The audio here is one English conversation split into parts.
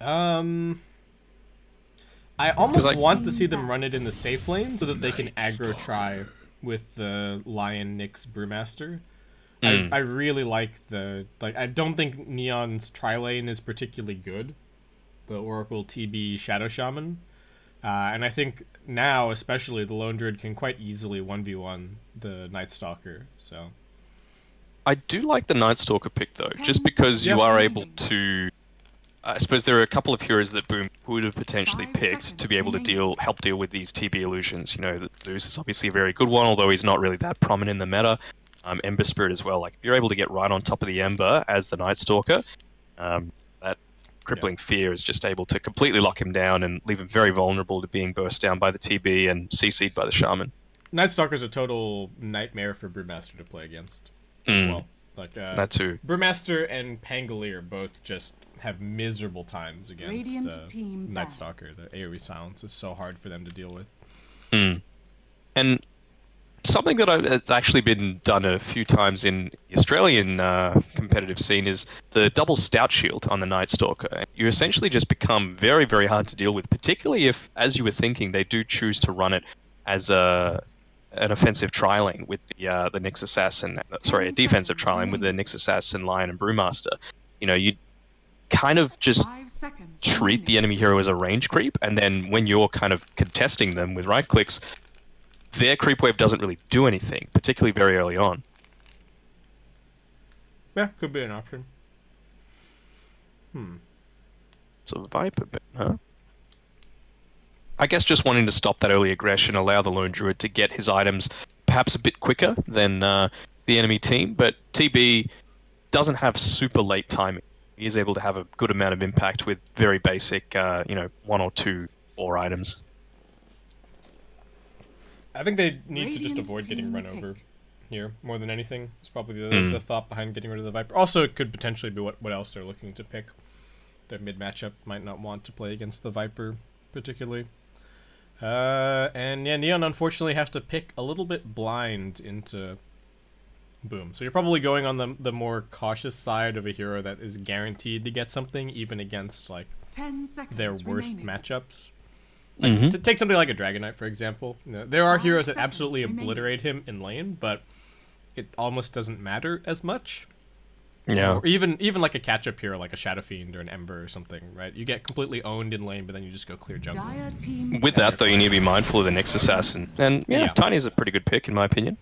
Um, I almost want to see them run it in the safe lane so that they can aggro try with the Lion Nyx Brewmaster. I really like I don't think Neon's tri lane is particularly good. The Oracle TB Shadow Shaman. And I think now, especially, the Lone Druid can quite easily 1v1 the Night Stalker, so... I do like the Night Stalker pick, though, just because you are able to... I suppose there are a couple of heroes that Boom would have potentially picked to be able to help deal with these TB illusions. You know, Zeus is obviously a very good one, although he's not really that prominent in the meta. Ember Spirit as well. Like, if you're able to get right on top of the Ember as the Night Stalker, that Crippling Fear is just able to completely lock him down and leave him very vulnerable to being burst down by the TB and CC'd by the Shaman. Night Stalker's a total nightmare for Brewmaster to play against as well. Like, that too. Brewmaster and Pangolier both just have miserable times against Night Stalker. The AoE silence is so hard for them to deal with. And something that it's actually been done a few times in the Australian competitive scene is the double Stout Shield on the Night Stalker. You essentially just become very, very hard to deal with, particularly if, as you were thinking, they do choose to run it as an offensive tri-lane with the Nyx Assassin. Sorry, a defensive tri-lane with the Nyx Assassin, Lion, and Brewmaster. You know, you kind of just treat the enemy hero as a range creep, and then when you're kind of contesting them with right clicks, their creep wave doesn't really do anything, particularly very early on. Yeah, could be an option. It's a Viper bit, huh? I guess just wanting to stop that early aggression, allow the Lone Druid to get his items perhaps a bit quicker than the enemy team, but TB doesn't have super late timing. He is able to have a good amount of impact with very basic, 1 or 2 ore items. I think they need to just avoid getting run over here more than anything. It's probably the thought behind getting rid of the Viper. Also, it could potentially be what else they're looking to pick. Their mid matchup might not want to play against the Viper particularly. And yeah, Neon unfortunately have to pick a little bit blind into Boom. So you're probably going on the more cautious side of a hero that is guaranteed to get something, even against like their worst matchups. Like, to take something like a Dragon Knight, for example, there are heroes that absolutely obliterate him in lane, but it almost doesn't matter as much. Yeah. Or even like a catch-up hero, like a Shadow Fiend or an Ember or something, right? You get completely owned in lane, but then you just go clear jungle. With that, though, you need to be mindful of the Nyx Assassin. And yeah, Tiny is a pretty good pick, in my opinion.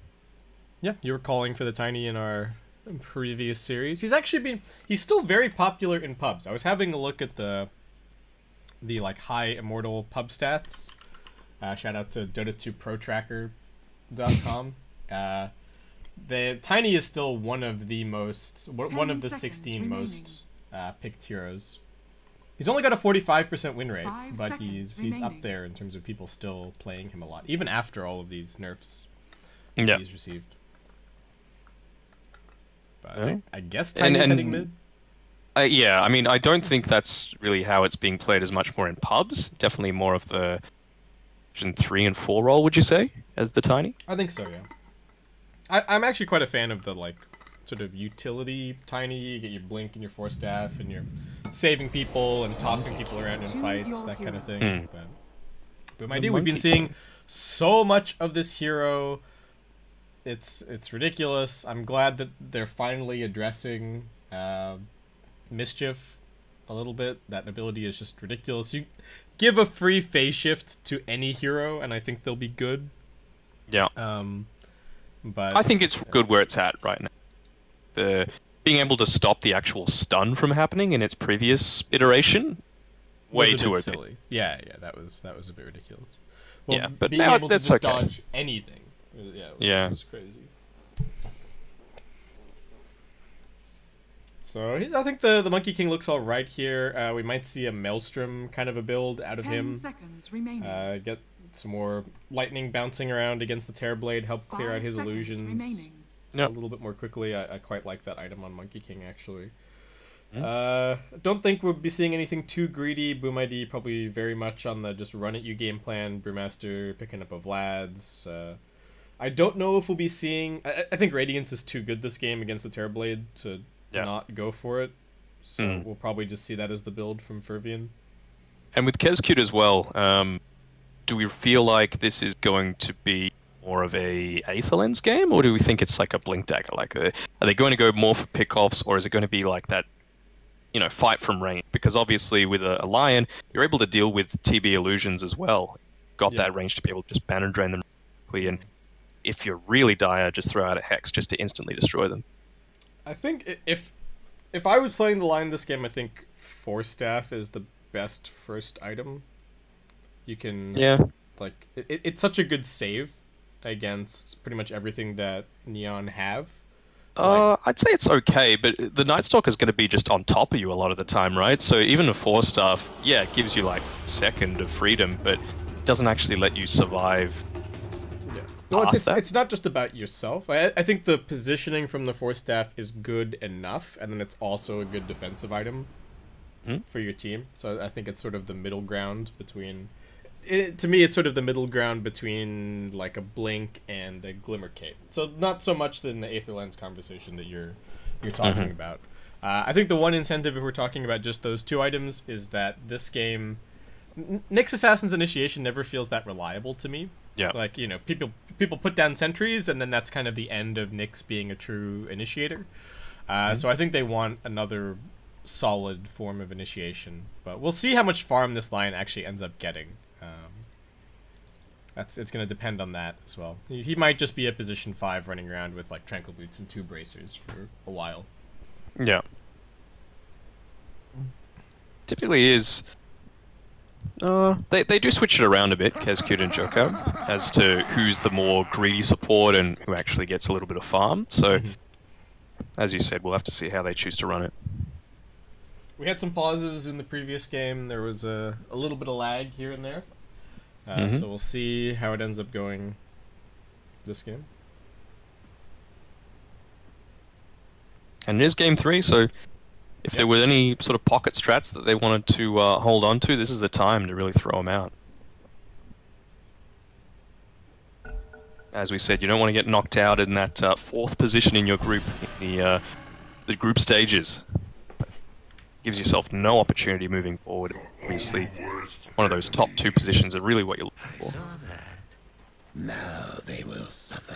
Yeah, you were calling for the Tiny in our previous series. He's still very popular in pubs. I was having a look at the like high immortal pub stats. Shout out to Dota2ProTracker.com. The Tiny is still one of the 16 most picked heroes. He's only got a 45% win rate, but he's up there in terms of people still playing him a lot, even after all of these nerfs he's received. But I guess Tiny's heading mid. Yeah, I mean, I don't think that's really how it's being played as much more in pubs. Definitely more of the Division 3 and 4 role, would you say, as the Tiny? I think so, yeah. I'm actually quite a fan of the, like, sort of utility Tiny. You get your Blink and your Force Staff, and you're saving people and tossing people around in fights, that kind of thing. But my dear, we've been seeing so much of this hero. It's ridiculous. I'm glad that they're finally addressing Mischief a little bit. That ability is just ridiculous. You give a free phase shift to any hero, and I think they'll be good. Yeah. But I think it's good where it's at right now. Being able to stop the actual stun from happening in its previous iteration, way too OP. Silly. Yeah, that was a bit ridiculous. Well, yeah, but being now able that's to just okay. Dodge anything. It was crazy. So I think the Monkey King looks all right here. We might see a Maelstrom kind of a build out of him. 10 seconds remaining. Get some more lightning bouncing around against the Terrorblade, help clear out his illusions a little bit more quickly. I quite like that item on Monkey King, actually. Don't think we'll be seeing anything too greedy. Boom ID probably very much on the just run at you game plan. Brewmaster picking up a Vlad's. I don't know if we'll be seeing... I think Radiance is too good this game against the Terrorblade to not go for it. So we'll probably just see that as the build from Fervian. And with Kezcute as well, do we feel like this is going to be more of a Aether Lens game, or do we think it's like a Blink Dagger? Like, are they going to go more for pickoffs, or is it going to be like that, you know, fight from range? Because obviously with a Lion, you're able to deal with TB illusions as well. Got that range to be able to just ban and drain them quickly, and if you're really dire, just throw out a Hex just to instantly destroy them. I think if I was playing the Lion this game, I think Force Staff is the best first item. You can like it's such a good save against pretty much everything that Neon have. I'd say it's okay, but the Night Stalker is going to be just on top of you a lot of the time, right? So even a 4-staff, yeah, it gives you like a second of freedom, but it doesn't actually let you survive. Yeah. Well, it's not just about yourself. I think the positioning from the 4-staff is good enough, and then it's also a good defensive item for your team. So I think it's sort of the middle ground between... to me, it's sort of the middle ground between like a Blink and a Glimmer Cape. So not so much in the Aether Lens conversation that you're talking about. I think the one incentive, if we're talking about just those two items, is that this game, Nyx Assassin's Initiation never feels that reliable to me. Yeah. Like, you know, people put down sentries, and then that's kind of the end of Nyx being a true initiator. So I think they want another solid form of initiation. But we'll see how much farm this Lion actually ends up getting. It's going to depend on that as well. He might just be at position 5 running around with like Tranquil Boots and 2 bracers for a while. Yeah. Typically is... they do switch it around a bit, Kezcute and Joko, as to who's the more greedy support and who actually gets a little bit of farm. So, as you said, we'll have to see how they choose to run it. We had some pauses in the previous game. There was a little bit of lag here and there. So we'll see how it ends up going this game. And it is game 3, so if there were any sort of pocket strats that they wanted to hold on to, this is the time to really throw them out. As we said, you don't want to get knocked out in that 4th position in your group, in the group stages. Gives yourself no opportunity moving forward. Obviously, one of those top 2 positions are really what you're looking for. Now they will suffer.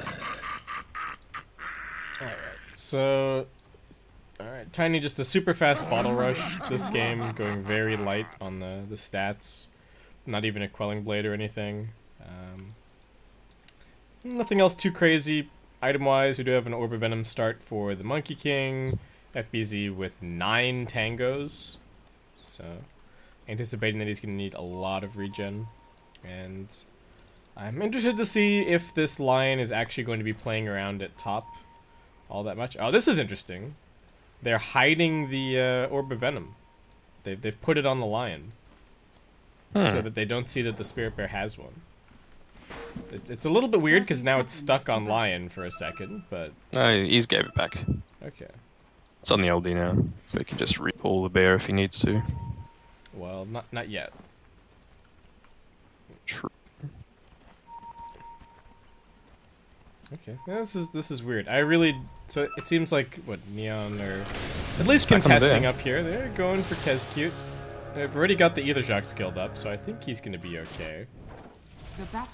Alright, so... Alright, Tiny just a super fast bottle rush this game, going very light on the stats. Not even a Quelling Blade or anything. Nothing else too crazy item-wise. We do have an Orb of Venom start for the Monkey King. FBZ with 9 tangos, so anticipating that he's going to need a lot of regen, and I'm interested to see if this Lion is actually going to be playing around at top all that much. Oh, this is interesting. They're hiding the Orb of Venom. They've put it on the Lion so that they don't see that the Spirit Bear has one. It's a little bit weird because now it's stuck on Lion for a second, but... He's gave it back. Okay. It's on the LD now, so he can just recall the bear if he needs to. Well, not yet. True. Okay, yeah, this is weird. So it seems like what Neon are at least contesting up here. They're going for Kezcute. They've already got the Ether Shock skilled up, so I think he's gonna be okay. Yeah,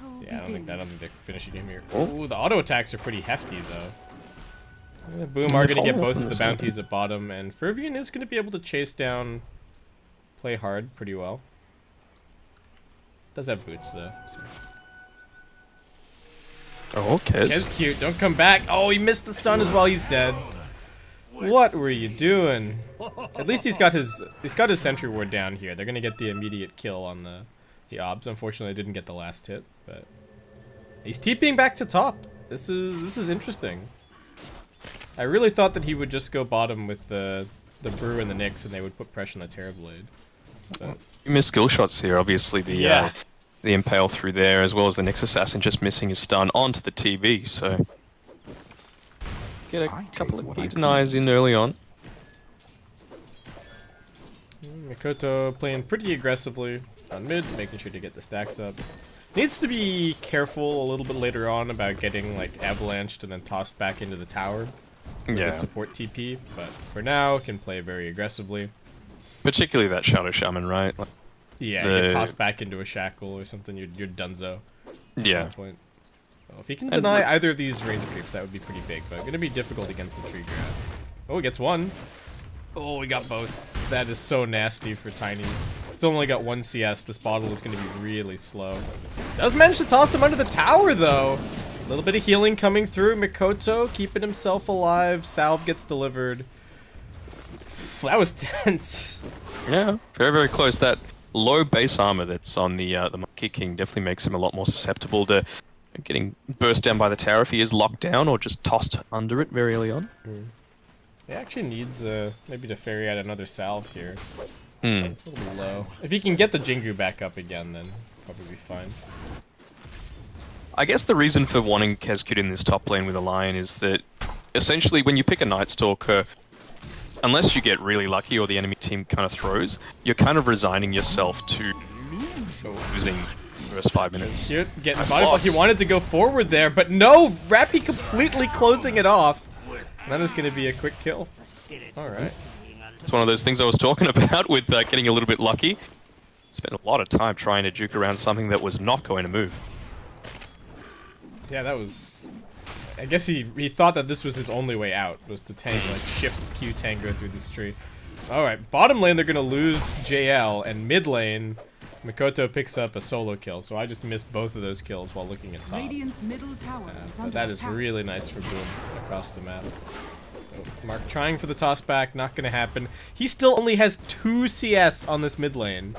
I don't think they're finishing him here. Ooh, the auto attacks are pretty hefty though. Yeah, Boom are going to get both of the bounties at bottom, and Fervian is going to be able to chase down Play Hard pretty well. Does have boots, though. So. Oh, Kez. Kezcute, don't come back. Oh, he missed the stun as well. He's dead. What were you doing? At least he's got his sentry ward down here. They're going to get the immediate kill on the obs. Unfortunately, I didn't get the last hit, but he's TPing back to top. This is interesting. I really thought that he would just go bottom with the Brew and the Nyx, and they would put pressure on the Terrorblade. But... You missed skill shots here, obviously the Impale through there, as well as the Nyx Assassin just missing his stun onto the TV, so... Get a couple of key denies in early on. Mikoto playing pretty aggressively on mid, making sure to get the stacks up. Needs to be careful a little bit later on about getting like avalanched and then tossed back into the tower. with the support TP, but for now can play very aggressively. Particularly that Shadow Shaman, right? Like, yeah, you get tossed back into a shackle or something, you're donezo. Yeah. So if he can deny either of these range creeps, that would be pretty big, but gonna be difficult against the tree grab. Oh, he gets one. Oh, we got both. That is so nasty for Tiny. Still only got 1 CS. This bottle is going to be really slow. Does manage to toss him under the tower, though. A little bit of healing coming through. Mikoto keeping himself alive. Salve gets delivered. That was tense. Yeah, very, very close. That low base armor that's on the Monkey King definitely makes him a lot more susceptible to getting burst down by the tower if he is locked down or just tossed under it very early on. He actually needs maybe to ferry out another salve here. A little low. If he can get the Jingu back up again, then probably be fine. I guess the reason for wanting Kezkut in this top lane with a Lion is that essentially when you pick a Night Stalker, unless you get really lucky or the enemy team kind of throws, you're kind of resigning yourself to losing the first 5 minutes. Getting body, he wanted to go forward there, but no! Rappy completely closing it off. That is going to be a quick kill. Alright. It's one of those things I was talking about with getting a little bit lucky. Spent a lot of time trying to juke around something that was not going to move. Yeah, that was... I guess he thought that this was his only way out, was to tank, like, shift Q tango through this tree. Alright, bottom lane they're going to lose JL, and mid lane, Mikoto picks up a solo kill, so I just missed both of those kills while looking at top. Middle tower But that is really nice for Boom across the map. So Mark trying for the toss back, not going to happen. He still only has 2 CS on this mid lane.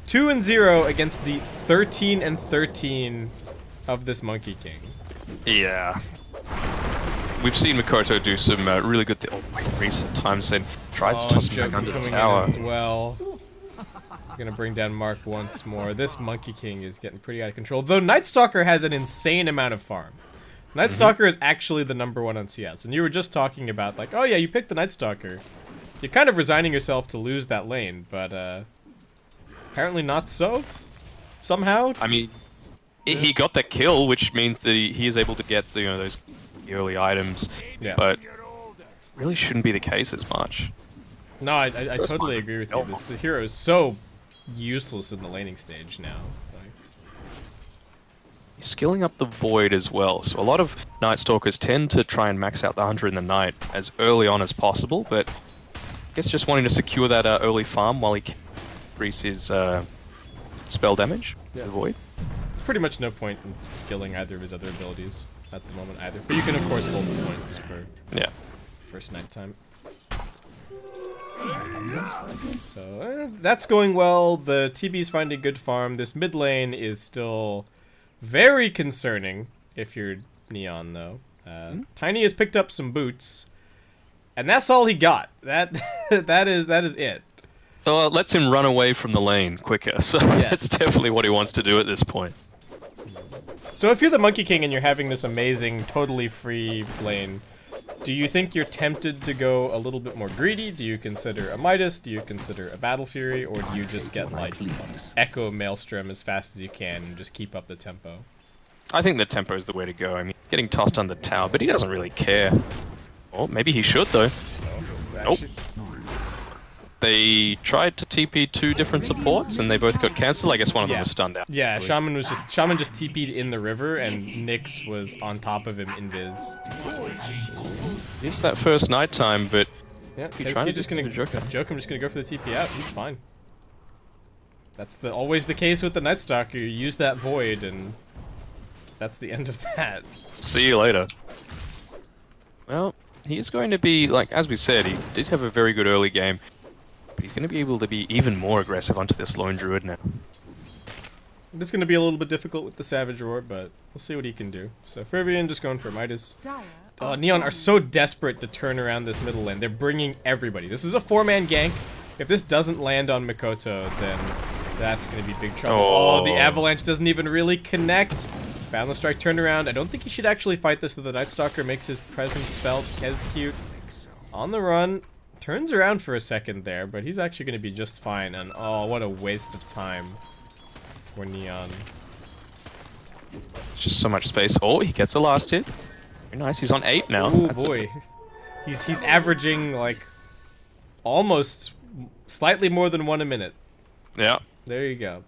2 and 0 against the 13 and 13 of this Monkey King. Yeah. We've seen Mikoto do some really good recent times and tries to toss him back under the tower. As well. Gonna bring down Mark once more. This Monkey King is getting pretty out of control. Though Night Stalker has an insane amount of farm. Night Stalker is actually the #1 on CS. And you were just talking about, like, oh yeah, you picked the Night Stalker. You're kind of resigning yourself to lose that lane, but apparently not so. Somehow. I mean, he got that kill, which means that he is able to get those early items. Yeah. But really shouldn't be the case as much. No, I totally agree with you. This hero is so useless in the laning stage now. Like, he's skilling up the Void as well, so a lot of Night Stalkers tend to try and max out the Hunter in the Night as early on as possible, but I guess just wanting to secure that early farm while he can increase his spell damage, the Void. Pretty much no point in skilling either of his other abilities at the moment either, but you can of course hold the points for first nighttime. So that's going well. The TB's finding good farm. This mid lane is still very concerning if you're Neon, though. Tiny has picked up some boots, and that's all he got. That is it. So lets him run away from the lane quicker. So that's definitely what he wants to do at this point. So if you're the Monkey King and you're having this amazing, totally free lane, do you think you're tempted to go a little bit more greedy? Do you consider a Midas? Do you consider a Battle Fury? Or do you just get, like, Echo Maelstrom as fast as you can and just keep up the tempo? I think the tempo is the way to go. I mean, getting tossed on the tower, but he doesn't really care. Or maybe he should, though. Nope. They tried to TP 2 different supports, and they both got cancelled. I guess one of them was stunned out. Yeah, Shaman just TP'd in the river, and Nyx was on top of him in Viz. It's that first nighttime, but yeah, he's just gonna joke. I'm just gonna go for the TP out. He's fine. That's always the case with the Night Stalker. You use that void, and that's the end of that. See you later. Well, he's going to be, like, as we said, he did have a very good early game. But he's going to be able to be even more aggressive onto this lone druid now. It's going to be a little bit difficult with the Savage Roar, but we'll see what he can do. So Fervian just going for Midas. Neon are so desperate to turn around this middle lane. They're bringing everybody. This is a 4-man gank. If this doesn't land on Mikoto, then that's going to be big trouble. Oh, the Avalanche doesn't even really connect. Boundless Strike turnaround. I don't think he should actually fight this, so the Night Stalker makes his presence felt. Kezkut on the run. Turns around for a second there, but he's actually going to be just fine. And oh, what a waste of time for Neon. It's just so much space. Oh, he gets a last hit. Very nice. He's on 8 now. Oh boy. He's averaging like almost slightly more than 1 a minute. Yeah. There you go.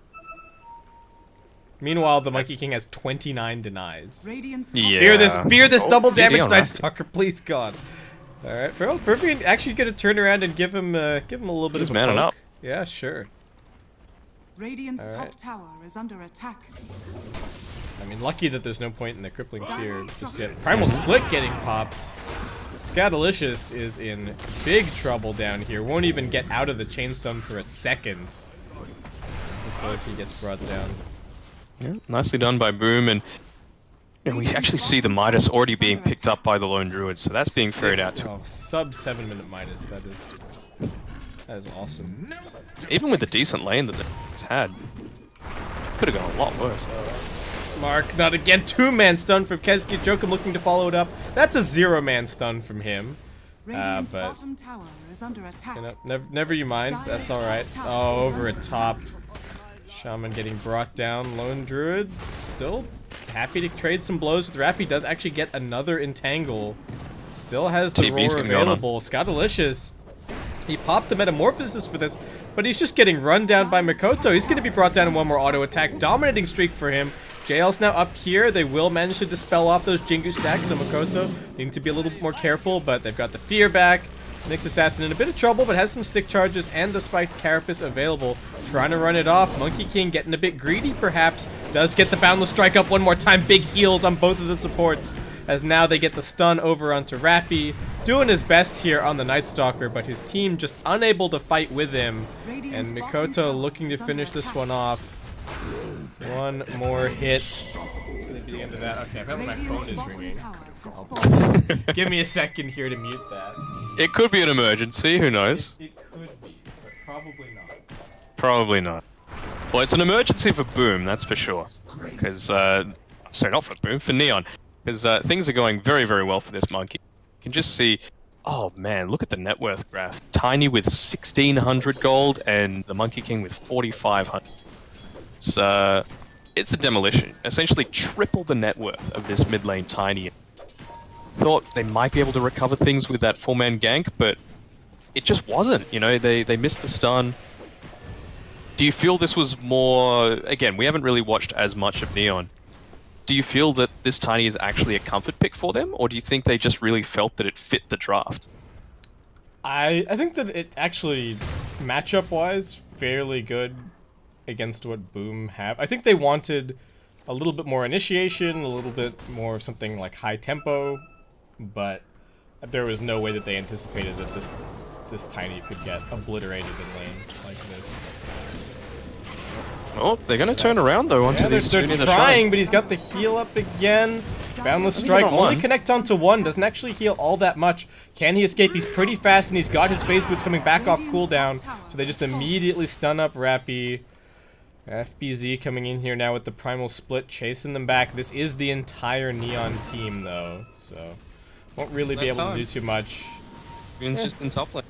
Meanwhile, the Monkey King has 29 denies. Yeah. Fear this double damage, on Night that. Stalker, please God. All right, Fervian actually gonna turn around and give him a little bit He's of a manning poke. up. Yeah, sure. Radiant's All top right. tower is under attack. I mean, lucky that there's no point in the crippling fear just yet. Primal Split getting popped. Scadalicious is in big trouble down here. Won't even get out of the chain stun for a second before he gets brought down. Yeah, nicely done by Boom, and you know, we actually see the Midas already being picked up by the Lone Druid, so that's being carried out to sub 7 minute Midas. That is awesome. even with the decent lane that it's had. Could have gone a lot worse. Mark, not again. 2-man stun from Keski. Jokum looking to follow it up. That's a 0-man stun from him. Radiant's But bottom tower is under attack. you know, never you mind. That's all right. Oh, over a top. Shaman getting brought down. Lone Druid still happy to trade some blows with Rappy. Does actually get another entangle. Still has the TP's roar gonna go on. available. Scottalicious. He popped the Metamorphosis for this, but he's just getting run down by Mikoto. He's going to be brought down in one more auto attack. Dominating streak for him. JL's now up here. They will manage to dispel off those Jingu stacks, so Mikoto needing to be a little bit more careful, but they've got the Fear back. Nyx Assassin in a bit of trouble, but has some stick charges and the spiked Carapace available. Trying to run it off. Monkey King getting a bit greedy, perhaps. Does get the Boundless Strike up one more time. Big heals on both of the supports, as now they get the stun over onto Rappy. Doing his best here on the Night Stalker, but his team just unable to fight with him. And Mikoto looking to finish this one off. One more hit. It's gonna be the end of that. Okay, apparently my phone is ringing. Give me a second here to mute that. It could be an emergency, who knows? It could be, but probably not. Probably not. Well, it's an emergency for Boom, that's for sure. Because, sorry, not for Boom, for Neon. Because things are going very, very well for this monkey. You can just see, oh man, look at the net worth graph. Tiny with 1,600 gold, and the Monkey King with 4,500. It's a demolition. Essentially triple the net worth of this mid lane Tiny. Thought they might be able to recover things with that 4-man gank, but it just wasn't. You know, they missed the stun. Do you feel this was more... Again, we haven't really watched as much of Neon. Do you feel that this Tiny is actually a comfort pick for them, or do you think they just really felt that it fit the draft? I think that it actually, matchup-wise, fairly good against what Boom have. I think they wanted a little bit more initiation, a little bit more of something like high tempo, but there was no way that they anticipated that this Tiny could get obliterated in lane like this. Oh, they're going to turn around though onto these two near the trying, shrine. but he's got the heal up again. Boundless Strike on only one. connects onto one, doesn't actually heal all that much. Can he escape? He's pretty fast, and he's got his phase boots coming back off cooldown, so they just immediately stun up Rappy. FBZ coming in here now with the Primal Split, chasing them back. This is the entire Neon team, though, so won't really be able to do too much. Pervian's just in top lane.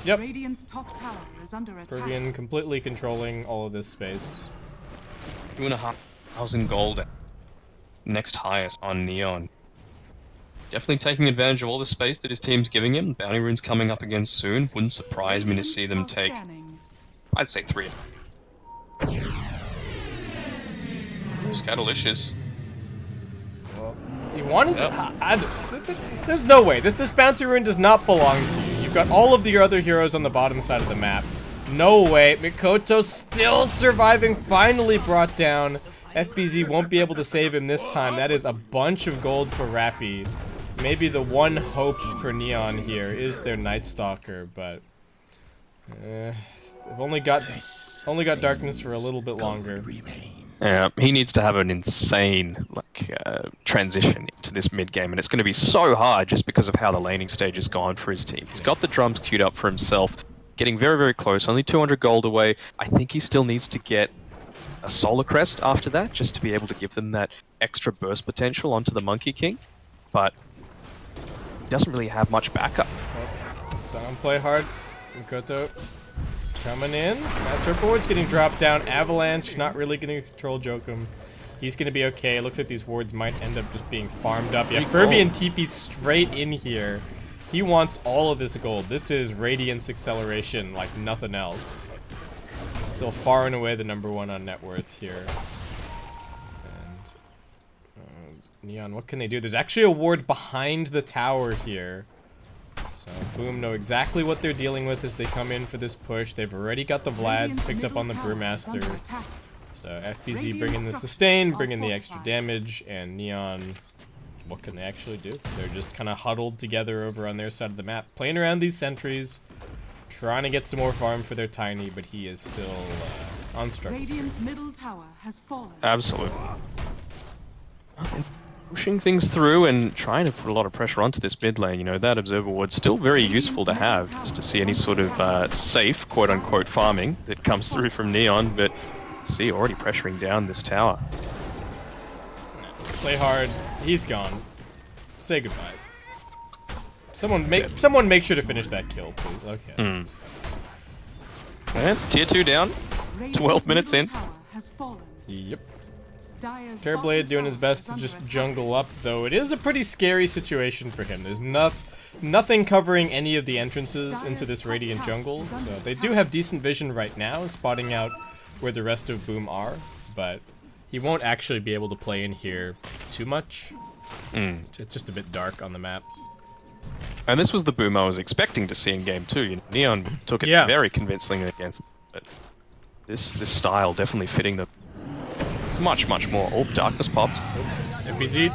Yep. Radiant's top tower is under attack. Pervian completely controlling all of this space. 2,500 gold. Next highest on Neon. Definitely taking advantage of all the space that his team's giving him. Bounty runes coming up again soon. Wouldn't surprise me to see them take, I'd say 3. Scatolicious. Well, he wanted there's no way. This bounty rune does not belong to you. You've got all of your other heroes on the bottom side of the map. No way. Mikoto still surviving, finally brought down. FBZ won't be able to save him this time. That is a bunch of gold for Rappy. Maybe the one hope for Neon here is their Night Stalker, but they've only got darkness for a little bit longer. Yeah, he needs to have an insane transition into this mid game, and it's going to be so hard just because of how the laning stage has gone for his team. He's got the drums queued up for himself, getting very, very close, only 200 gold away. I think he still needs to get a Solar Crest after that, just to be able to give them that extra burst potential onto the Monkey King, but he doesn't really have much backup. It's down, play hard. Mikoto coming in. As her board's getting dropped down. Avalanche not really going to control Jokum. He's going to be okay. It looks like these wards might end up just being farmed up. Yeah, Furby and TP straight in here. He wants all of this gold. This is Radiance acceleration like nothing else. Still far and away the #1 on net worth here. And Neon, what can they do? There's actually a ward behind the tower here. So Boom know exactly what they're dealing with as they come in for this push. They've already got the Vlads picked up on the Brewmaster. So FBZ bringing the sustain, bringing the extra damage, and Neon, what can they actually do? They're just kind of huddled together over on their side of the map, playing around these sentries, trying to get some more farm for their Tiny, but he is still on struggle. Radiant's middle tower has fallen. Absolutely. Pushing things through and trying to put a lot of pressure onto this mid lane. You know, that observer ward's still very useful to have, just to see any sort of safe, quote-unquote, farming that comes through from Neon, but see, already pressuring down this tower. Play hard. He's gone. Say goodbye. Someone make sure to finish that kill, please. Okay. And tier 2 down. 12 minutes in. Yep. Terrorblade doing his best to just jungle up, though it is a pretty scary situation for him. There's nothing covering any of the entrances into this Radiant jungle, so they do have decent vision right now, spotting out where the rest of Boom are, but he won't actually be able to play in here too much. It's just a bit dark on the map. And this was the Boom I was expecting to see in game 2. You know, Neon took it very convincingly against them, but this style definitely fitting the much more. Oh, darkness popped. MBZ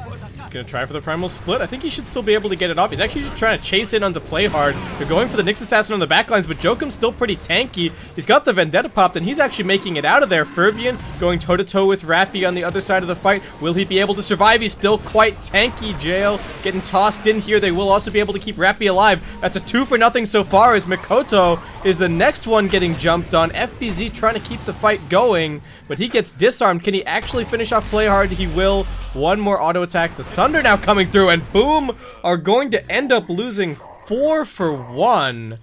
gonna try for the primal split. I think he should still be able to get it off. He's actually just trying to chase in onto Play Hard. They're going for the Nyx Assassin on the backlines, but Jokum's still pretty tanky. He's got the Vendetta popped, and he's actually making it out of there. Fervian going toe-to-toe with Rappy on the other side of the fight. Will he be able to survive? He's still quite tanky. Jail getting tossed in here. They will also be able to keep Rappy alive. That's a 2-for-0 so far, as Mikoto is the next one getting jumped on. FBZ trying to keep the fight going, but he gets disarmed. Can he actually finish off Play Hard? He will. One more auto attack. The Sunder now coming through, and Boom are going to end up losing 4-for-1.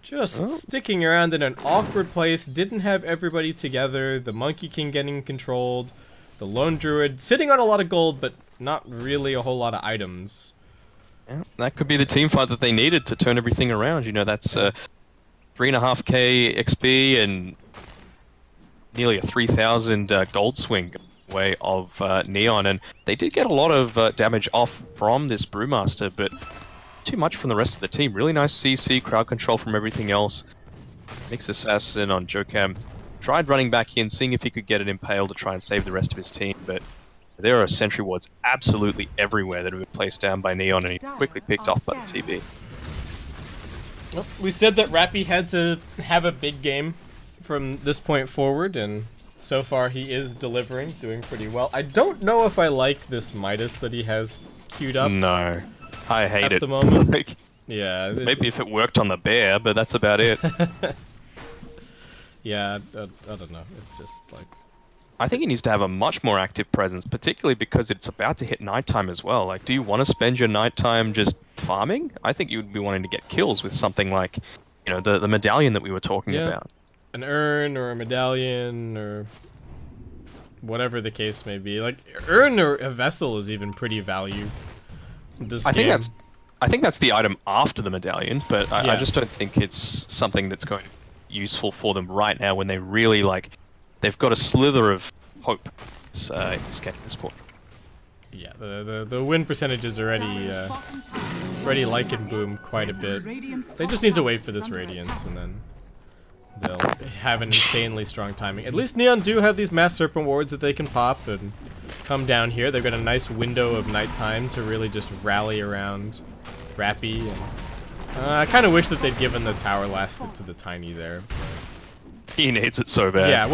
Just sticking around in an awkward place. Didn't have everybody together. The Monkey King getting controlled. The Lone Druid sitting on a lot of gold, but not really a whole lot of items. Yeah, that could be the team fight that they needed to turn everything around. You know, that's 3.5k XP and nearly a 3,000 gold swing way of Neon, and they did get a lot of damage off from this Brewmaster, but too much from the rest of the team. Really nice CC, crowd control from everything else. Nyx Assassin on Jokam tried running back in, seeing if he could get an impale to try and save the rest of his team, but there are sentry wards absolutely everywhere that have been placed down by Neon, and he quickly picked off by the TB. Well, we said that Rappy had to have a big game from this point forward, and so far he is delivering, doing pretty well. I don't know if I like this Midas that he has queued up. No, I hate it. At the moment. Like, yeah. Maybe if it worked on the bear, but that's about it. Yeah, I don't know. It's just like... I think he needs to have a much more active presence, particularly because it's about to hit nighttime as well. Like, do you want to spend your nighttime just farming? I think you would be wanting to get kills with something like, you know, the medallion that we were talking about. An urn or a medallion or whatever the case may be. Like, urn or a vessel is even pretty value. I think that's the item after the medallion, but I just don't think it's something that's going to be useful for them right now when they really, like, they've got a slither of hope in this point. Yeah, the win percentage is already liking Boom quite a bit. They just need to wait for this Radiance, and then they'll have an insanely strong timing. At least Neon do have these Mass Serpent wards that they can pop and come down here. They've got a nice window of nighttime to really just rally around Rappy. And, I kind of wish that they'd given the tower lasted to the Tiny there. He needs it so bad. Yeah,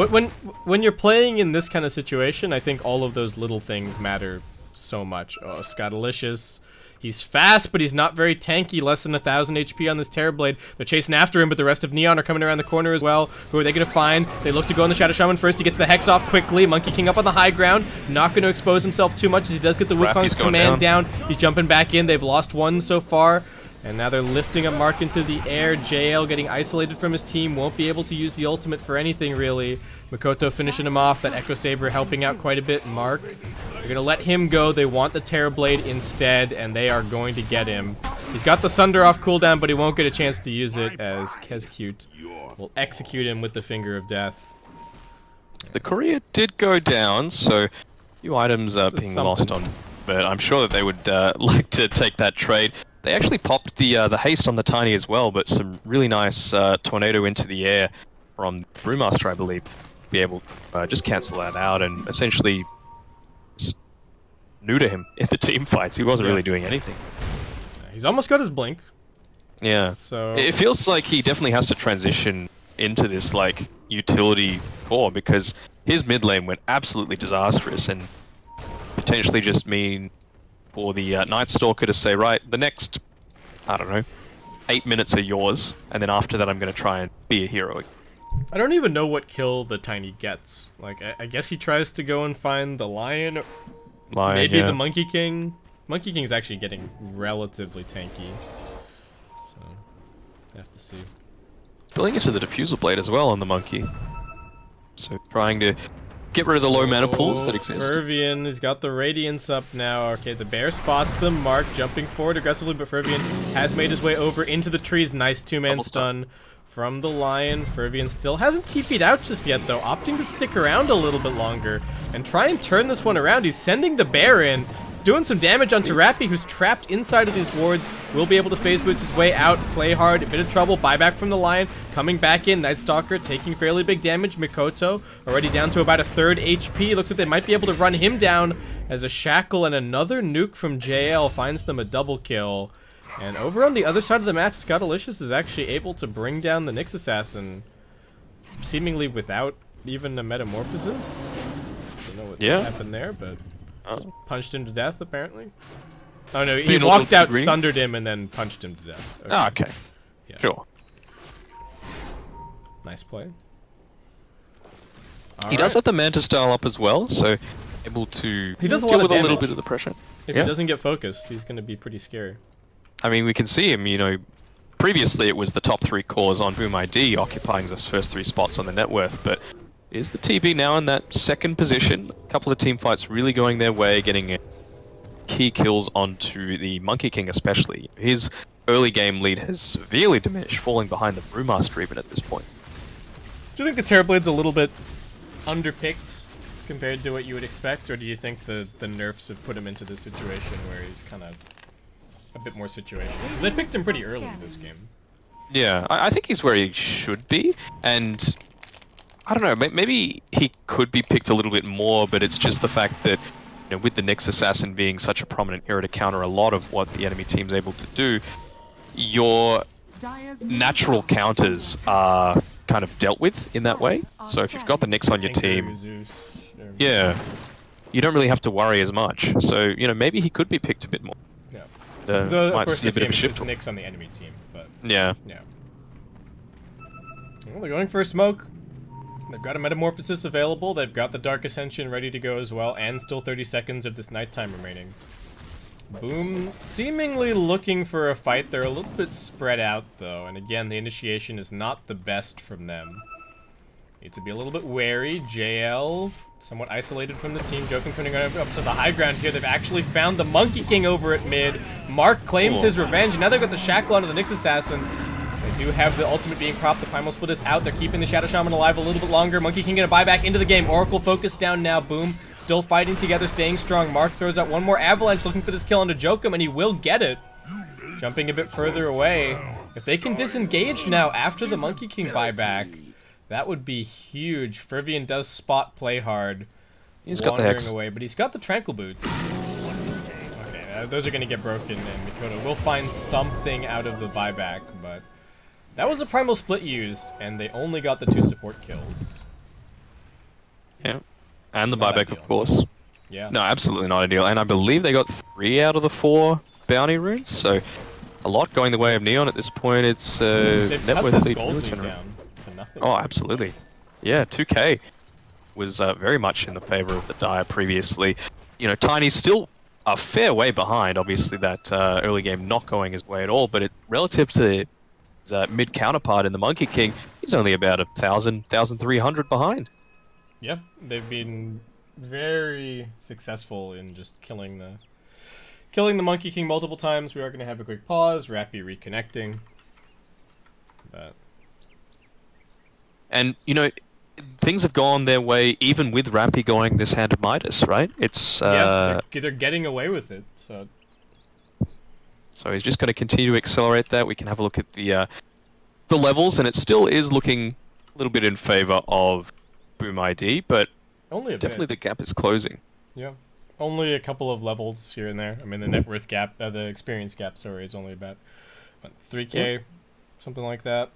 when you're playing in this kind of situation, I think all of those little things matter so much. Oh, Scottalicious. He's fast, but he's not very tanky. Less than 1,000 HP on this Terrorblade. They're chasing after him, but the rest of Neon are coming around the corner as well. Who are they going to find? They look to go on the Shadow Shaman first. He gets the Hex off quickly. Monkey King up on the high ground. Not going to expose himself too much as he does get the Wukong's command down. He's jumping back in. They've lost one so far. And now they're lifting a Mark into the air. JL getting isolated from his team. Won't be able to use the ultimate for anything, really. Mikoto finishing him off. That Echo Saber helping out quite a bit. Mark, they're going to let him go. They want the Terrorblade instead, and they are going to get him. He's got the Sunder off cooldown, but he won't get a chance to use it as Kescute will execute him with the Finger of Death. The courier did go down, so a few items are being lost on, but I'm sure that they would like to take that trade. They actually popped the haste on the Tiny as well, but some really nice tornado into the air from Brewmaster, I believe, be able to just cancel that out and essentially neuter him in the team fights. He wasn't really doing anything. He's almost got his blink. Yeah. So it feels like he definitely has to transition into this like utility core because his mid lane went absolutely disastrous and potentially just mean for the Night Stalker to say, right, the next, I don't know, 8 minutes are yours, and then after that I'm going to try and be a hero. I don't even know what kill the Tiny gets. Like, I guess he tries to go and find the Lion, maybe the Monkey King. Monkey King's actually getting relatively tanky, so I have to see. Building into the Diffusal Blade as well on the Monkey. So trying to get rid of the low mana pools that exist. Fervian has got the Radiance up now. Okay, the bear spots them. Mark jumping forward aggressively, but Fervian has made his way over into the trees. Nice two-man stun from the Lion. Fervian still hasn't TP'd out just yet, though, opting to stick around a little bit longer and try and turn this one around. He's sending the bear in. Doing some damage onto Rappy, who's trapped inside of these wards. Will be able to phase boots his way out, play hard, a bit of trouble, buyback from the Lion, coming back in. Night Stalker taking fairly big damage. Mikoto already down to about a third HP. Looks like they might be able to run him down as a shackle, and another nuke from JL finds them a double kill. And over on the other side of the map, Scuttalicious is actually able to bring down the Nyx Assassin, seemingly without even a metamorphosis. I don't know what happened there, but punched him to death, apparently. Oh no, he walked out, sundered him, and then punched him to death. Okay. Ah, okay. Yeah. Sure. Nice play. He does have the Manta style up as well, so able to deal with a little bit of the pressure. If he doesn't get focused, he's going to be pretty scary. I mean, we can see him, you know, previously it was the top 3 cores on Boom ID occupying those first 3 spots on the net worth, but is the TB now in that second position? A couple of team fights really going their way, getting key kills onto the Monkey King especially. His early game lead has severely diminished, falling behind the Brewmaster even at this point. Do you think the Terrorblade's a little bit underpicked compared to what you would expect, or do you think the nerfs have put him into this situation where he's kind of a bit more situational? They picked him pretty early in this game. Yeah, I think he's where he should be, and I don't know, maybe he could be picked a little bit more, but it's just the fact that, you know, with the Nyx Assassin being such a prominent hero to counter a lot of what the enemy team's able to do, your natural counters are kind of dealt with in that way. So if you've got the Nyx on your team, yeah, you don't really have to worry as much. So, you know, maybe he could be picked a bit more. Yeah. Might see a bit of a shift. Nyx on the enemy team, but yeah. Well, they're going for a smoke. They've got a Metamorphosis available, they've got the Dark Ascension ready to go as well, and still 30 seconds of this nighttime remaining. Boom, seemingly looking for a fight. They're a little bit spread out, though, and again, the initiation is not the best from them. Need to be a little bit wary. JL, somewhat isolated from the team. Jokin putting up to the high ground here. They've actually found the Monkey King over at mid. Mark claims his revenge, and now they've got the Shackle onto the Nyx Assassin. They do have the ultimate being propped. The Primal Split is out. They're keeping the Shadow Shaman alive a little bit longer. Monkey King gonna buy back into the game. Oracle focused down now. Boom. Still fighting together, staying strong. Mark throws out one more Avalanche looking for this kill onto Jokum, and he will get it. Jumping a bit further away. If they can disengage now after the Monkey King buyback, that would be huge. Fervian does spot play hard. He's got the Hex away, but he's got the Tranquil Boots. Okay, those are gonna get broken, and Mikoto will find something out of the buyback, but that was a Primal Split used, and they only got the 2 support kills. Yeah, and the buyback, of course. Yeah. No, absolutely not ideal. And I believe they got 3 out of the 4 bounty runes, so a lot going the way of Neon at this point. It's net worth lead really turn around. Oh, absolutely. Yeah, 2K was very much in the favor of the Dire previously. You know, Tiny's still a fair way behind. Obviously, that early game not going his way at all, but relative to mid counterpart in the Monkey King, he's only about 1,300 behind. Yeah, they've been very successful in just killing killing the Monkey King multiple times. We are going to have a quick pause. Rappy reconnecting. But... And, you know, things have gone their way even with Rappy going this hand of Midas, right? It's yeah, they're getting away with it. So he's just going to continue to accelerate that. We can have a look at the levels, and it still is looking a little bit in favor of Boom ID, but only definitely the gap is closing. Yeah, only a couple of levels here and there. I mean, the net worth gap, the experience gap, sorry, is only about 3K, something like that.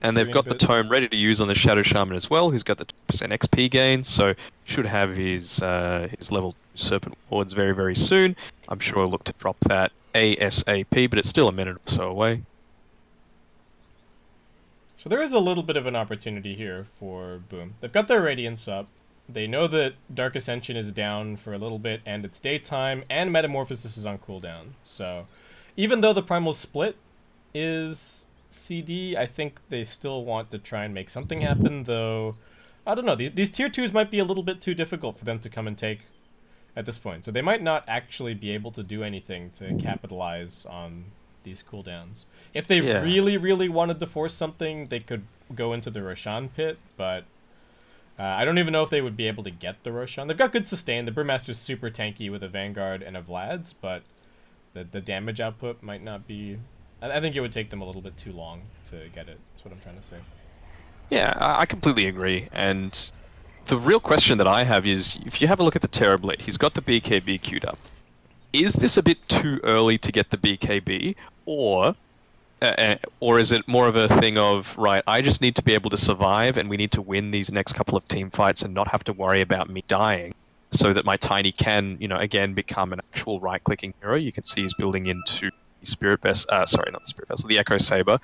And they've got the tome ready to use on the Shadow Shaman as well, who's got the 2% XP gain, so should have his level 2 Serpent Wards very, very soon. I'm sure he'll look to drop that ASAP, but it's still a minute or so away. So there is a little bit of an opportunity here for Boom. They've got their Radiance up. They know that Dark Ascension is down for a little bit, and it's daytime, and Metamorphosis is on cooldown. So even though the Primal Split is CD, I think they still want to try and make something happen, though I don't know, these tier 2s might be a little bit too difficult for them to come and take at this point, so they might not actually be able to do anything to capitalize on these cooldowns. If they really wanted to force something, they could go into the Roshan pit, but I don't even know if they would be able to get the Roshan. They've got good sustain, the Brewmaster's super tanky with a Vanguard and a Vlad's, but the damage output might not be... I think it would take them a little bit too long to get it. That's what I'm trying to say. Yeah, I completely agree. And the real question that I have is, if you have a look at the Terrorblade, he's got the BKB queued up. Is this a bit too early to get the BKB, or is it more of a thing of, right, I just need to be able to survive, and we need to win these next couple of team fights and not have to worry about me dying, so that my Tiny can, you know, again become an actual right-clicking hero? You can see he's building into Spirit Vessel, sorry, not the Spirit Vessel, the Echo Saber,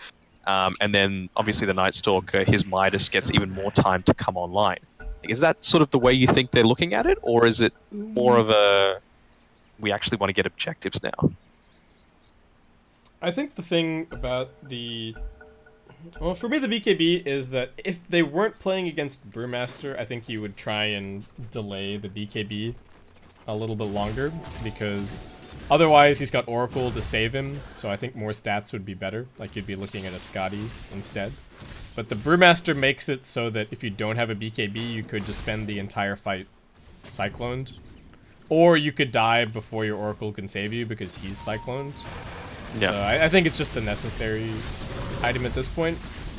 and then obviously the Night Stalker, his Midas gets even more time to come online. Is that sort of the way you think they're looking at it, or is it more of a, we actually want to get objectives now? I think the thing about the... Well, for me, the BKB is that if they weren't playing against Brewmaster, I think you would try and delay the BKB a little bit longer, because otherwise he's got Oracle to save him, so I think more stats would be better. Like, you'd be looking at a Scotty instead. But the Brewmaster makes it so that if you don't have a BKB, you could just spend the entire fight cycloned. Or you could die before your Oracle can save you because he's cycloned. Yeah. So I think it's just a necessary item at this point.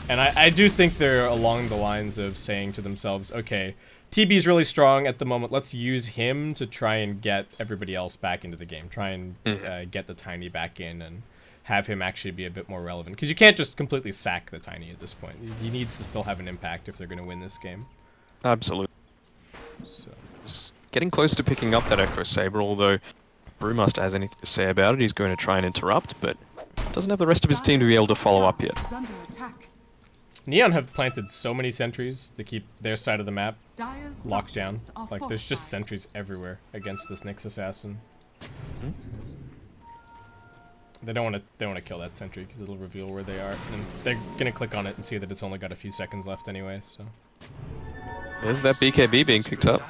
And I do think they're along the lines of saying to themselves, okay, TB's really strong at the moment, let's use him to try and get everybody else back into the game. Try and get the Tiny back in and have him actually be a bit more relevant. Because you can't just completely sack the Tiny at this point. He needs to still have an impact if they're going to win this game. Absolutely. So. Getting close to picking up that Echo Saber, although Brewmaster has anything to say about it, he's going to try and interrupt, but doesn't have the rest of his team to be able to follow up yet. Neon have planted so many sentries to keep their side of the map locked down. Like, there's just sentries everywhere against this Nyx Assassin. They don't want to kill that sentry because it'll reveal where they are, and they're gonna click on it and see that it's only got a few seconds left anyway. So there's that BKB being picked up.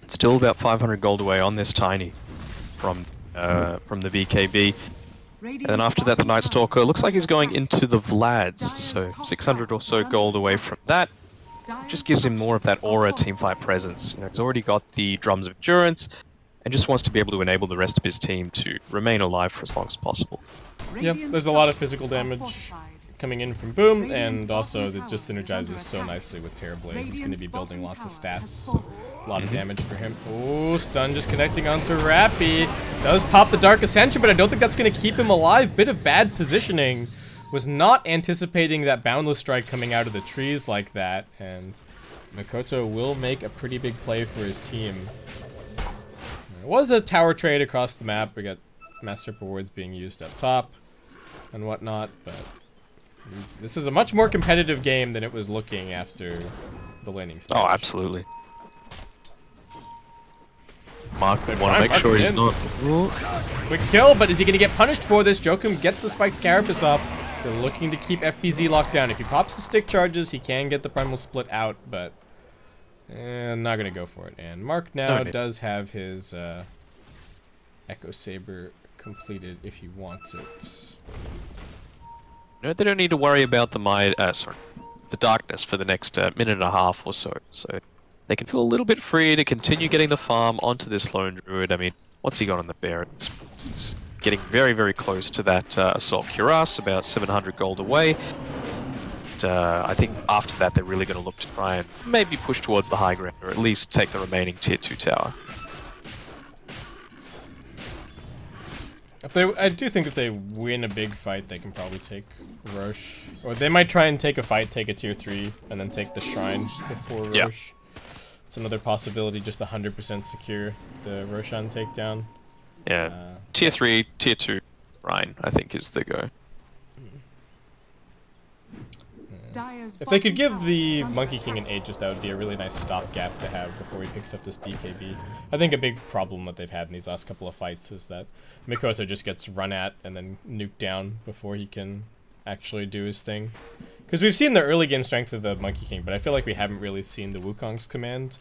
Still about 500 gold away on this Tiny from the BKB. And then after that, the Night Stalker looks like he's going into the Vlads, so 600 or so gold away from that. Just gives him more of that aura teamfight presence. You know, he's already got the Drums of Endurance, and just wants to be able to enable the rest of his team to remain alive for as long as possible. Yeah, there's a lot of physical damage coming in from Boom, and also it just synergizes so nicely with Terrorblade. He's going to be building lots of stats, so a lot of damage for him. Oh, stun just connecting onto Rappy. Does pop the Dark Ascension, but I don't think that's going to keep him alive. Bit of bad positioning. Was not anticipating that Boundless Strike coming out of the trees like that, and Makoto will make a pretty big play for his team. There was a tower trade across the map. We got Master Rewards being used up top and whatnot, but this is a much more competitive game than it was looking after the laning stage. Oh, absolutely. Mark would want to make sure he's not... Quick kill, but is he going to get punished for this? Jokum gets the spiked Carapace off. They're looking to keep FPZ locked down. If he pops the stick charges, he can get the Primal Split out, but And not going to go for it. And Mark now does have his Echo Saber completed if he wants it. No, they don't need to worry about the darkness for the next minute and a half or so. So they can feel a little bit free to continue getting the farm onto this lone druid. I mean, what's he got on the bear? He's getting very, very close to that assault cuirass, about 700 gold away. I think after that they're really going to look to try and maybe push towards the high ground, or at least take the remaining tier 2 tower. I do think if they win a big fight, they can probably take Roche. Or they might try and take a fight, take a tier 3, and then take the Shrine before Roche. Yeah. It's another possibility, just 100% secure the Roshan takedown. Yeah, tier 3, tier 2 Shrine, I think, is the go. If they could give the Monkey King an Aegis, that would be a really nice stopgap to have before he picks up this BKB. I think a big problem that they've had in these last couple of fights is that Mikoto just gets run at and then nuked down before he can actually do his thing. Because we've seen the early game strength of the Monkey King, but I feel like we haven't really seen the Wukong's command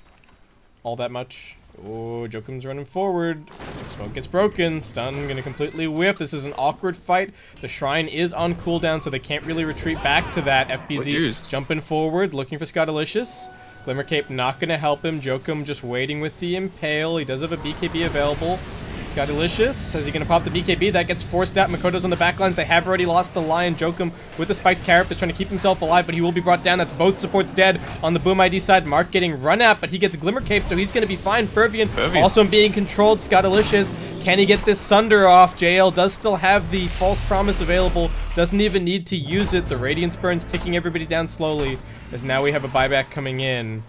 all that much. Oh, Jokum's running forward. Smoke gets broken. Stun gonna completely whiff. This is an awkward fight. The Shrine is on cooldown, so they can't really retreat back to that. FBZ jumping forward, looking for Scottalicious. Glimmer Cape not gonna help him. Jokum just waiting with the Impale. He does have a BKB available. Scottalicious, is he gonna pop the BKB? That gets forced out. Makoto's on the backlines. They have already lost the Lion. Jokum with the spiked Carapace is trying to keep himself alive, but he will be brought down. That's both supports dead. On the Boom ID side, Mark getting run at, but he gets Glimmer Cape, so he's gonna be fine. Fervian also being controlled. Scottalicious, can he get this Sunder off? JL does still have the False Promise available. Doesn't even need to use it. The Radiance Burn's ticking everybody down slowly, as now we have a buyback coming in.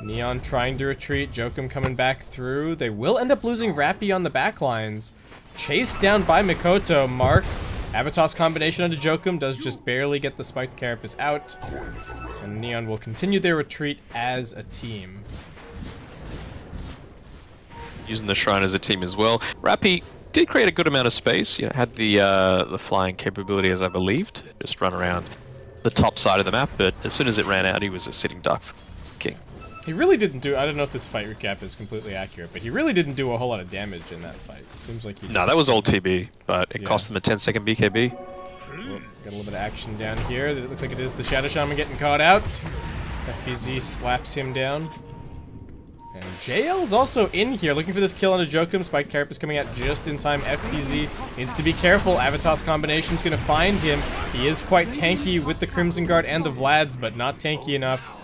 Neon trying to retreat, Jokum coming back through. They will end up losing Rappy on the backlines. Chased down by Mikoto. Mark, Avatos combination onto Jokum, does just barely get the spiked Carapace out. And Neon will continue their retreat as a team. Using the Shrine as a team as well. Rappy did create a good amount of space. You know, had the flying capability, as I believed. Just run around the top side of the map, but as soon as it ran out, he was a sitting duck for King. He really didn't do, I don't know if this fight recap is completely accurate, but he really didn't do a whole lot of damage in that fight. It seems like he No, that was old TB, but it cost him a 10-second BKB. Well, got a little bit of action down here. It looks like it is the Shadow Shaman getting caught out. FBZ slaps him down. And JL is also in here looking for this kill on a Jokum. Spiked Carapace coming out just in time. FBZ needs to be careful. Avatos combination is going to find him. He is quite tanky with the Crimson Guard and the Vlads, but not tanky enough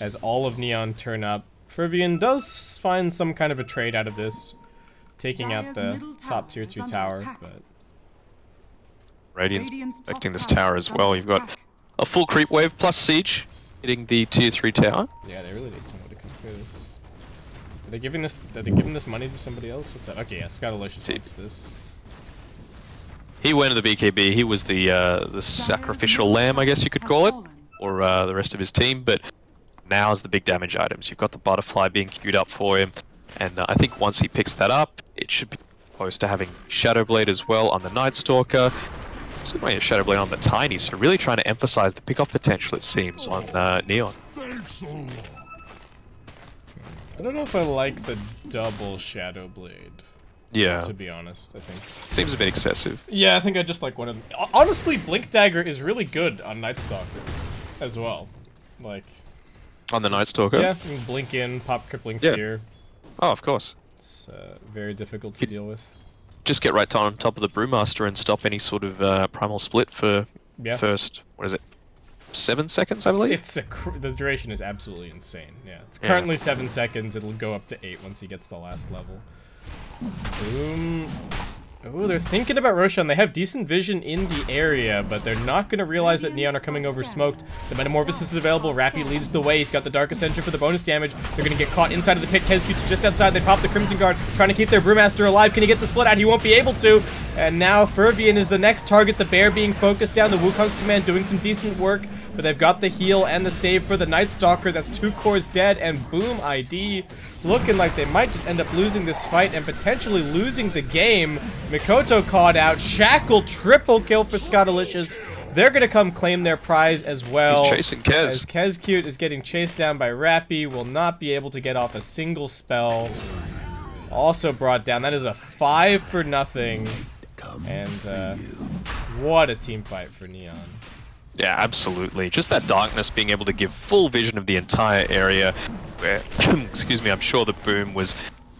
as all of Neon turn up. Fervian does find some kind of a trade out of this, taking out the top tier 2 tower, but Radiant's affecting this tower as well. You've got a full creep wave plus siege hitting the tier 3 tower. Yeah, they really need someone to come through this. Are they giving this money to somebody else? What's that? Okay, yeah, Scottalicious takes this. He went to the BKB. He was the sacrificial lamb, I guess you could call it, or the rest of his team, but now's the big damage items. You've got the butterfly being queued up for him, and I think once he picks that up, it should be close to having Shadow Blade as well on the Night Stalker. Also going to Shadow Blade on the Tiny, so really trying to emphasize the pick-off potential, it seems, on Neon. I don't know if I like the double Shadow Blade. Yeah. To be honest, I think. Seems a bit excessive. Yeah, I think I just like one of them. Honestly, Blink Dagger is really good on Night Stalker as well. Like... On the Night Stalker? Yeah, you can blink in, pop crippling fear. Oh, of course. It's very difficult to deal with. Just get right on top of the Brewmaster and stop any sort of primal split for first, what is it, 7 seconds, I believe? The duration is absolutely insane. Yeah, it's currently 7 seconds. It'll go up to 8 once he gets the last level. Boom. Oh, they're thinking about Roshan. They have decent vision in the area, but they're not going to realize that Neon are coming over smoked. The Metamorphosis is available. Rappy leads the way. He's got the Dark Ascension for the bonus damage. They're going to get caught inside of the pit. Kezzu's just outside. They pop the Crimson Guard, trying to keep their Brewmaster alive. Can he get the split out? He won't be able to. And now Fervian is the next target. The bear being focused down. The Wukong's command doing some decent work, but they've got the heal and the save for the Night Stalker. That's 2 cores dead, and Boom ID looking like they might just end up losing this fight and potentially losing the game. Mikoto caught out. Shackle triple kill for Scottalicious. they're going to come claim their prize as well. He's chasing Kez. As Kezcute is getting chased down by Rappy, will not be able to get off a single spell. Also brought down. That is a 5 for nothing. And what a team fight for Neon. Yeah, absolutely. Just that darkness being able to give full vision of the entire area where, excuse me, I'm sure the Boom was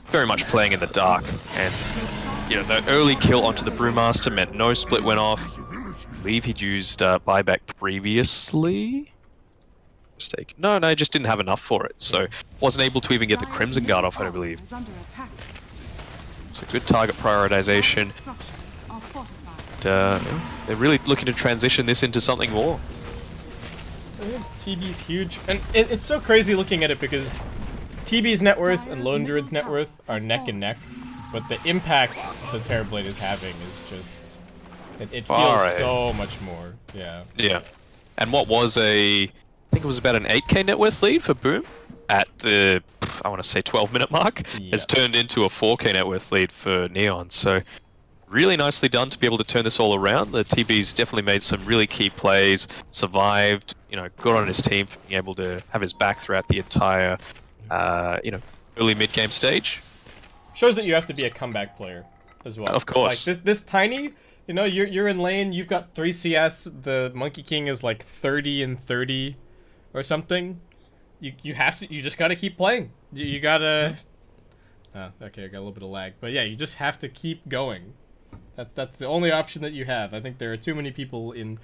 very much playing in the dark. And, you know, the early kill onto the Brewmaster meant no split went off. I believe he'd used buyback previously. Mistake. No, just didn't have enough for it. So wasn't able to even get the Crimson Guard off, I believe. So good target prioritization. They're really looking to transition this into something more. TB's huge, and it's so crazy looking at it because TB's net worth and Lone Druid's net worth are neck and neck, but the impact the Terrorblade is having is just it feels so much more. Yeah. Yeah, and what was I think it was about an 8k net worth lead for Boom at the I want to say 12-minute mark has turned into a 4k net worth lead for Neon. So. Really nicely done to be able to turn this all around. The TB's definitely made some really key plays, survived, you know, good on his team for being able to have his back throughout the entire, you know, early mid-game stage. Shows that you have to be a comeback player as well. Of course. Like this tiny, you know, you're in lane, you've got 3 CS, the Monkey King is like 30 and 30 or something. You just gotta keep playing. You gotta... okay, I got a little bit of lag. But yeah, you just have to keep going. That's the only option that you have. I think there are too many people in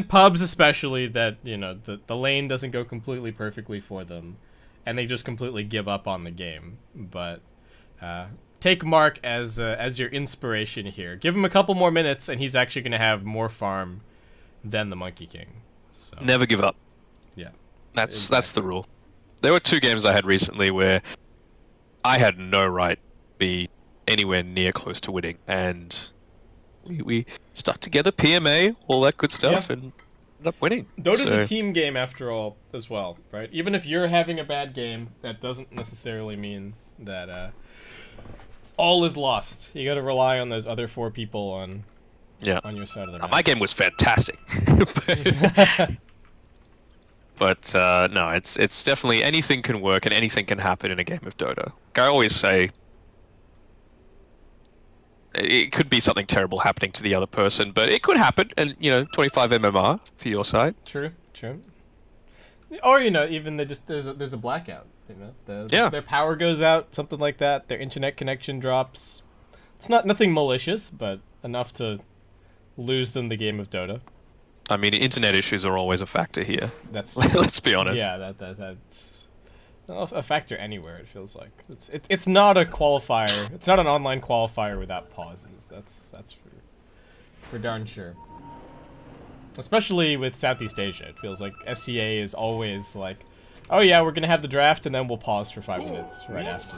pubs especially that, you know, the lane doesn't go completely perfectly for them, and they just completely give up on the game. But take Mark as your inspiration here. Give him a couple more minutes, and he's actually going to have more farm than the Monkey King. So never give up. Yeah, that's the rule. There were 2 games I had recently where I had no right to be anywhere near close to winning, and we stuck together, PMA, all that good stuff, and ended up winning. Dota's a team game after all, as well, right? Even if you're having a bad game, that doesn't necessarily mean that all is lost. You got to rely on those other 4 people on your side of the map. My game was fantastic, but no, it's definitely anything can work and anything can happen in a game of Dota. Like I always say. It could be something terrible happening to the other person, but it could happen, and, you know, 25 MMR for your side. True. Or, you know, even there's a blackout, you know? Their power goes out, something like that, their internet connection drops. It's nothing malicious, but enough to lose them the game of Dota. I mean, internet issues are always a factor here. That's Let's be honest. Yeah, that's a factor anywhere, it feels like. It's not a qualifier. It's not an online qualifier without pauses. That's for darn sure. Especially with Southeast Asia, it feels like SCA is always like, oh yeah, we're gonna have the draft and then we'll pause for 5 minutes right after.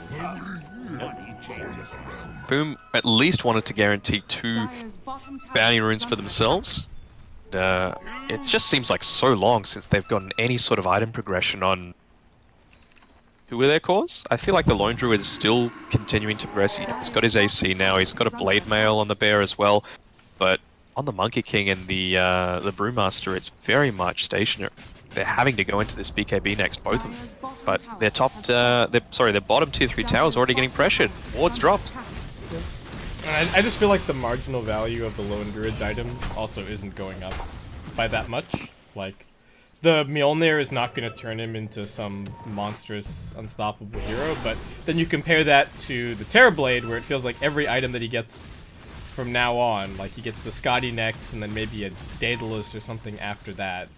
Boom at least wanted to guarantee 2 bounty runes for themselves. It just seems like so long since they've gotten any sort of item progression on who are their cores? I feel like the Lone Druid is still continuing to progress. You know, he's got his AC now, he's got a Blade Mail on the bear as well, but on the Monkey King and the Brewmaster, it's very much stationary. They're having to go into this BKB next, both of them. But their their bottom tier 3 tower is already getting pressured. Ward's dropped. I just feel like the marginal value of the Lone Druid's items also isn't going up by that much. Like, the Mjolnir is not going to turn him into some monstrous, unstoppable hero, but then you compare that to the Terrorblade, where it feels like every item that he gets from now on, like he gets the Scotty next, and then maybe a Daedalus or something after that.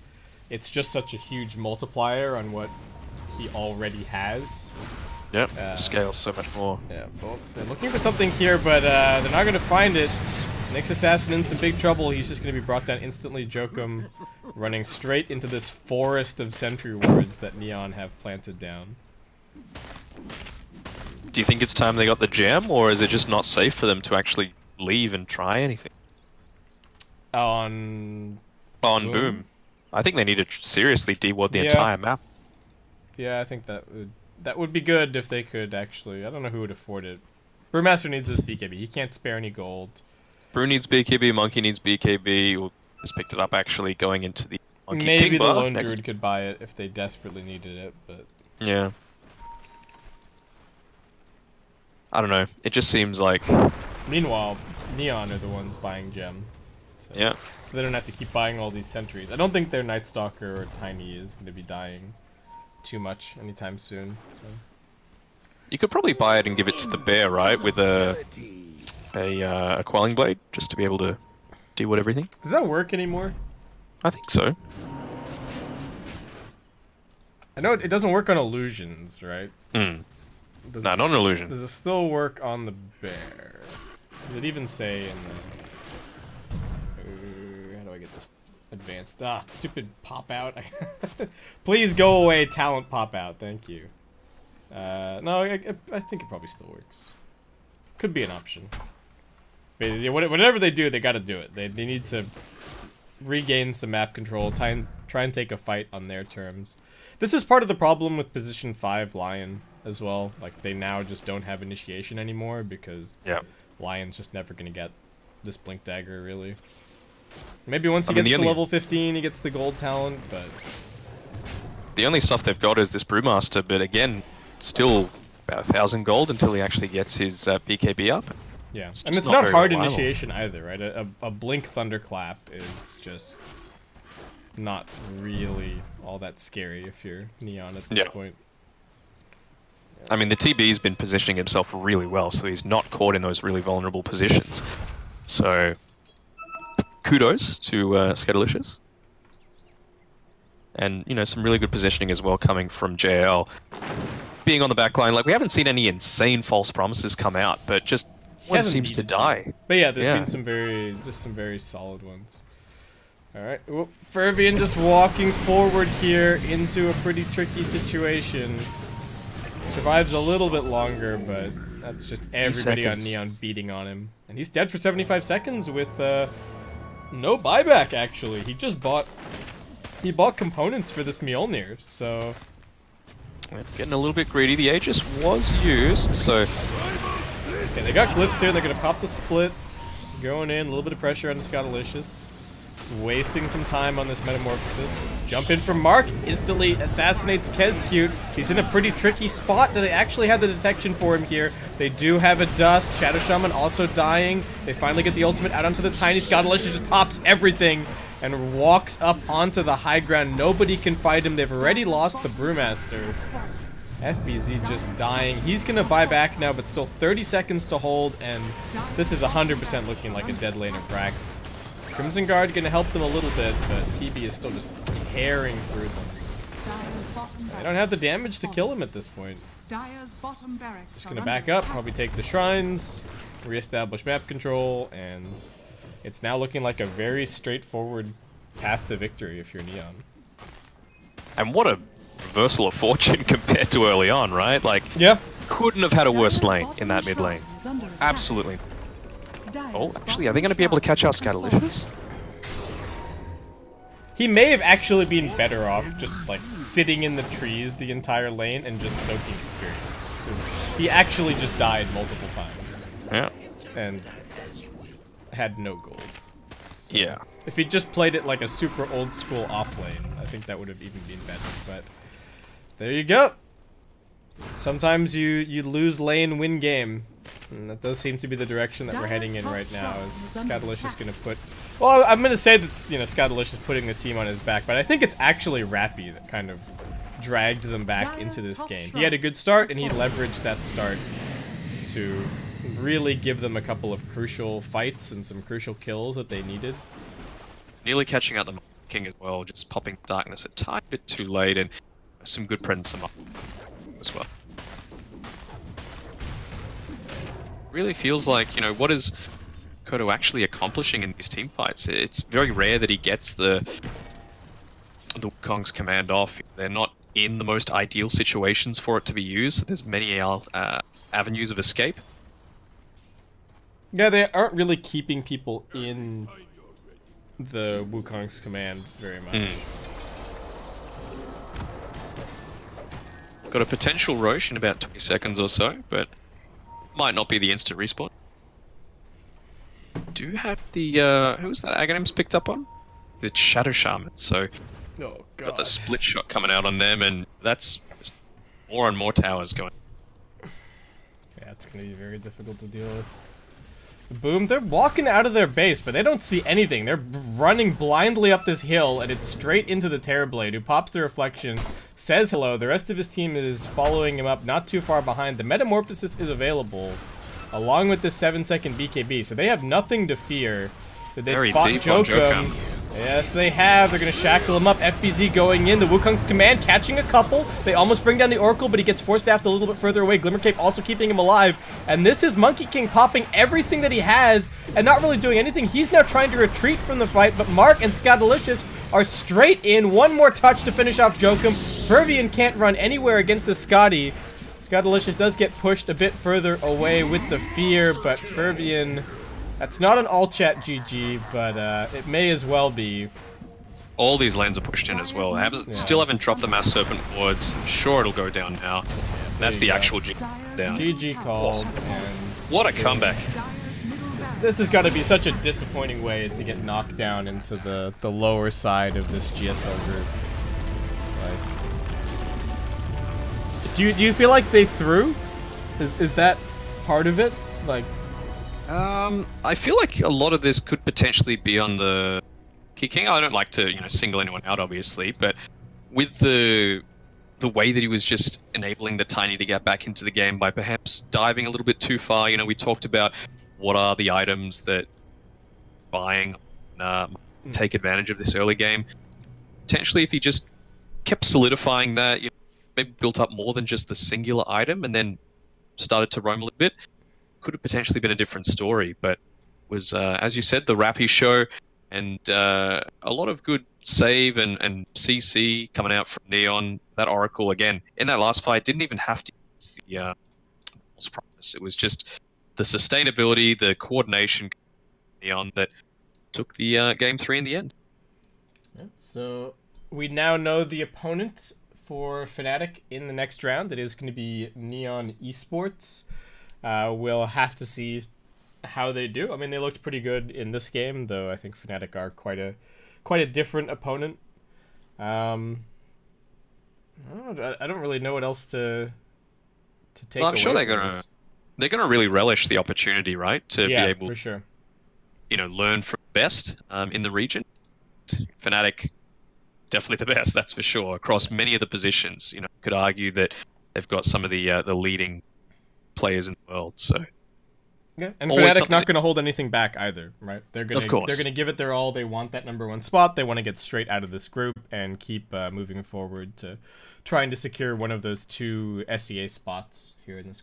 It's just such a huge multiplier on what he already has. Yep, scales so much more. Yeah, well, they're looking for something here, but they're not going to find it. Nyx Assassin in some big trouble. He's just going to be brought down instantly. Jokum running straight into this forest of sentry wards that Neon have planted down. Do you think it's time they got the gem, or is it just not safe for them to actually leave and try anything? On Boom. I think they need to seriously deward the entire map. Yeah, I think that would be good if they could actually. I don't know who would afford it. Brewmaster needs this BKB. He can't spare any gold. Brew needs BKB, Monkey needs BKB. Just picked it up actually going into the Monkey Maybe King the bar lone next. druid could buy it if they desperately needed it, but Yeah. I don't know. It just seems like. meanwhile, Neon are the ones buying gem. So, Yeah. So they don't have to keep buying all these sentries. I don't think their Night Stalker or Tiny is going to be dying too much anytime soon. So. You could probably buy it and give it to the bear, right? With a quelling blade, just to be able to deal with everything. Does that work anymore? I think so. I know it doesn't work on illusions, right? Hmm. Does No, it, not an illusion. Does it still work on the bear? Does it even say in the... how do I get this advanced? Ah, stupid pop out. Please go away, talent pop out. Thank you. No, I think it probably still works. Could be an option. But whatever they do, they gotta do it. They need to regain some map control, try and take a fight on their terms. This is part of the problem with position 5 Lion as well. Like, they now just don't have initiation anymore because Lion's just never gonna get this Blink Dagger, really. Maybe once he gets to level 15, he gets the gold talent, but... The only stuff they've got is this Brewmaster, but again, still about 1,000 gold until he actually gets his BKB up. Yeah, and it's not hard initiation either, right? A Blink Thunderclap is just not really all that scary if you're Neon at this point. I mean, the TB's been positioning himself really well, so he's not caught in those really vulnerable positions. So, kudos to Skirmishes. And, you know, some really good positioning as well coming from JL. Being on the back line, like, we haven't seen any insane false promises come out, but just one seems to die. But yeah, there's been some very solid ones. Alright, Fervian just walking forward here into a pretty tricky situation. Survives a little bit longer, but that's just everybody on Neon beating on him. And he's dead for 75 seconds with no buyback, actually. He just bought components for this Mjolnir, so... Getting a little bit greedy. The Aegis was used, so... Okay, they got glyphs here. They're going to pop the split. Going in, a little bit of pressure on the Scottalicious. Wasting some time on this Metamorphosis. Jump in from Mark. Instantly assassinates Kezcute. He's in a pretty tricky spot. Do they actually have the detection for him here? They do have a Dust. Shadow Shaman also dying. They finally get the ultimate out onto the Tiny. Scottalicious just pops everything and walks up onto the high ground. Nobody can fight him. They've already lost the Brewmaster. FBZ just dying. He's going to buy back now, but still 30 seconds to hold, and this is 100% looking like a dead lane of Brax. Crimson Guard going to help them a little bit, but TB is still just tearing through them. They don't have the damage to kill him at this point. Just going to back up, probably take the shrines, reestablish map control, and it's now looking like a very straightforward path to victory if you're Neon. And what a reversal of fortune compared to early on, right? Like, couldn't have had a worse lane in that mid lane. Absolutely. Oh, actually, are they going to be able to catch out Scattalicious? He may have actually been better off just, like, sitting in the trees the entire lane and just soaking experience. He actually just died multiple times. Yeah. And had no gold. So yeah. If he just played it like a super old school off lane, I think that would have even been better, but there you go. Sometimes you lose lane, win game. And that does seem to be the direction that we're heading in right now. Is Scattalicious going to put... Well, I'm going to say that, you know, Scattalicious putting the team on his back, but I think it's actually Rappy that kind of dragged them back into this game. He had a good start, and he leveraged that start to really give them a couple of crucial fights and some crucial kills that they needed. Nearly catching out the King as well, just popping Darkness a tiny bit too late, and some good presence as well. Really feels like, you know, what is Kodo actually accomplishing in these team fights? It's very rare that he gets the Wukong's command off. They're not in the most ideal situations for it to be used. There's many avenues of escape. Yeah, they aren't really keeping people in the Wukong's command very much. Got a potential Roche in about 20 seconds or so, but might not be the instant respawn. Do have the who was that Aghanims picked up on? the Shadow Shaman. So Oh, God. got the split shot coming out on them, and that's just more and more towers going. Yeah, it's going to be very difficult to deal with. Boom, they're walking out of their base, but they don't see anything. They're running blindly up this hill, and it's straight into the Terrorblade, who pops the reflection, says hello. The rest of his team is following him up, not too far behind. The Metamorphosis is available, along with the 7-second BKB, so they have nothing to fear. Did they Very spot deep on Jokum? Yes, they have. They're going to shackle him up. FBZ going in. The Wukong's command catching a couple. They almost bring down the Oracle, but he gets force staffed a little bit further away. Glimmercape also keeping him alive. And this is Monkey King popping everything that he has and not really doing anything. He's now trying to retreat from the fight, but Mark and Scadalicious are straight in. One more touch to finish off Jokum. Fervian can't run anywhere against the Scotty. Scadalicious does get pushed a bit further away with the fear, but Fervian... That's not an all-chat GG, but it may as well be. All these lanes are pushed in as well. Still haven't dropped the Mass Serpent wards. I'm sure it'll go down now. That's the actual GG down. GG called, and... What a comeback. This has got to be such a disappointing way to get knocked down into the lower side of this GSL group. Like, do you feel like they threw? Is that part of it? Like... I feel like a lot of this could potentially be on the King. I don't like to, single anyone out, obviously, but with the way that he was just enabling the Tiny to get back into the game by perhaps diving a little bit too far. We talked about what are the items that buying take advantage of this early game. Potentially, if he just kept solidifying that, maybe built up more than just the singular item and then started to roam a little bit, could have potentially been a different story, but was, as you said, the Rappy show, and a lot of good save and CC coming out from Neon. That Oracle, again, in that last fight, didn't even have to use the false promise. It was just the sustainability, the coordination Neon that took the Game 3 in the end. Yeah, so we now know the opponent for Fnatic in the next round. It is going to be Neon Esports. We'll have to see how they do. I mean, they looked pretty good in this game, though I think Fnatic are quite a different opponent. I don't really know what else to take. Well, I'm sure they're gonna really relish the opportunity, right? To be able, for sure, learn from the best in the region. Fnatic, definitely the best, that's for sure, across many of the positions. Could argue that they've got some of the leading players in the world, so yeah. And Fnatic not going to hold anything back either, right? They're going to give it their all. They want that #1 spot. They want to get straight out of this group and keep moving forward to trying to secure one of those 2 SEA spots here in this